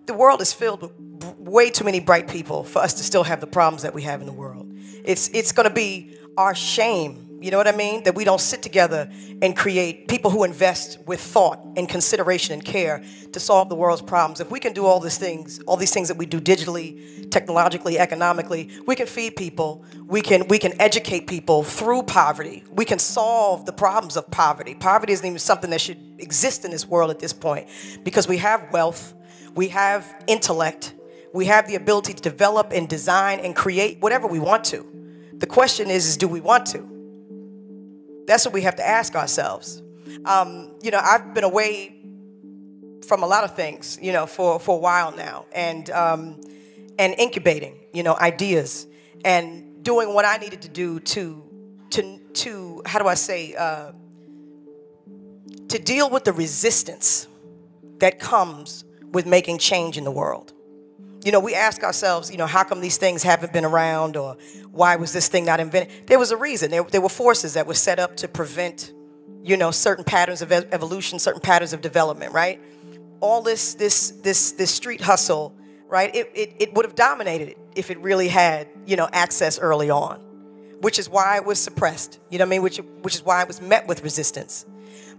The world is filled with way too many bright people for us to still have the problems that we have in the world. It's going to be our shame, you know what I mean, that we don't sit together and create people who invest with thought and consideration and care to solve the world's problems. If we can do all these things that we do digitally, technologically, economically, we can feed people, we can educate people through poverty. We can solve the problems of poverty. Poverty isn't even something that should exist in this world at this point, because we have wealth, we have intellect, we have the ability to develop and design and create whatever we want to. The question is do we want to? That's what we have to ask ourselves. You know, I've been away from a lot of things, you know, for a while now, and incubating, you know, ideas and doing what I needed to do to how do I say, to deal with the resistance that comes with making change in the world. You know, we ask ourselves, you know, how come these things haven't been around, or why was this thing not invented? There was a reason. There were forces that were set up to prevent, you know, certain patterns of evolution, certain patterns of development, right? All this street hustle, right? It would have dominated it if it really had, you know, access early on, which is why it was suppressed, you know what I mean? Which is why it was met with resistance.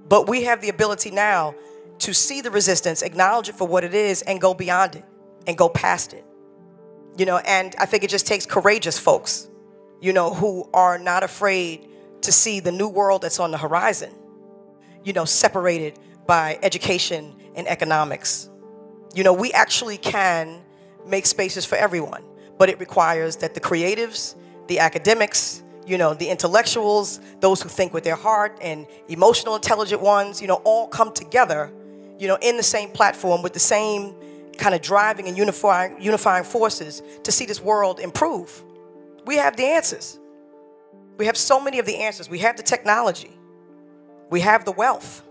But we have the ability now to see the resistance, acknowledge it for what it is, and go beyond it. And go past it, you know, and I think it just takes courageous folks, you know, who are not afraid to see the new world that's on the horizon, you know, separated by education and economics. You know, we actually can make spaces for everyone, but it requires that the creatives, the academics, you know, the intellectuals, those who think with their heart, and emotional intelligent ones, you know, all come together, you know, in the same platform with the same kind of driving and unifying forces to see this world improve. We have the answers. We have so many of the answers. We have the technology. We have the wealth.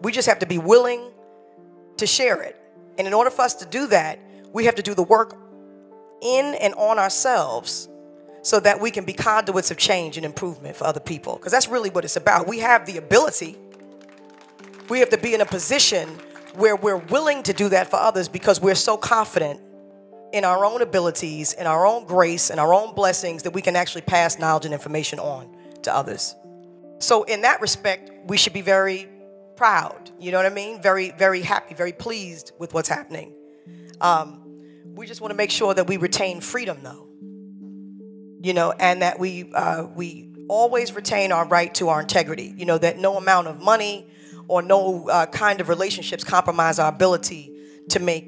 We just have to be willing to share it. And in order for us to do that, we have to do the work in and on ourselves so that we can be conduits of change and improvement for other people. Because that's really what it's about. We have the ability. We have to be in a position where we're willing to do that for others, because we're so confident in our own abilities, in our own grace, and our own blessings, that we can actually pass knowledge and information on to others. So in that respect, we should be very proud, you know what I mean? Very, very happy, very pleased with what's happening. We just want to make sure that we retain freedom, though, you know, and that we always retain our right to our integrity, you know, that no amount of money or no kind of relationships compromise our ability to make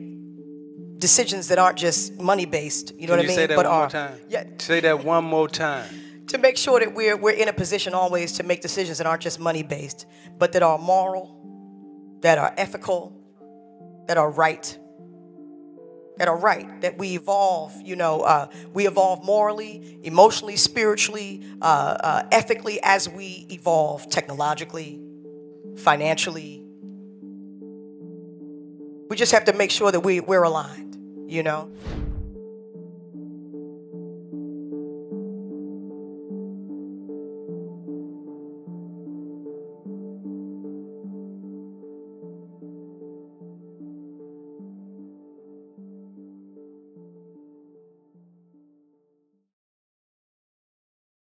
decisions that aren't just money-based, you know what I mean? Say that one more time? Yeah. Say that one more time. To make sure that we're in a position always to make decisions that aren't just money-based, but that are moral, that are ethical, that are right. That we evolve, you know, we evolve morally, emotionally, spiritually, ethically, as we evolve technologically, financially. We just have to make sure that we're aligned, you know.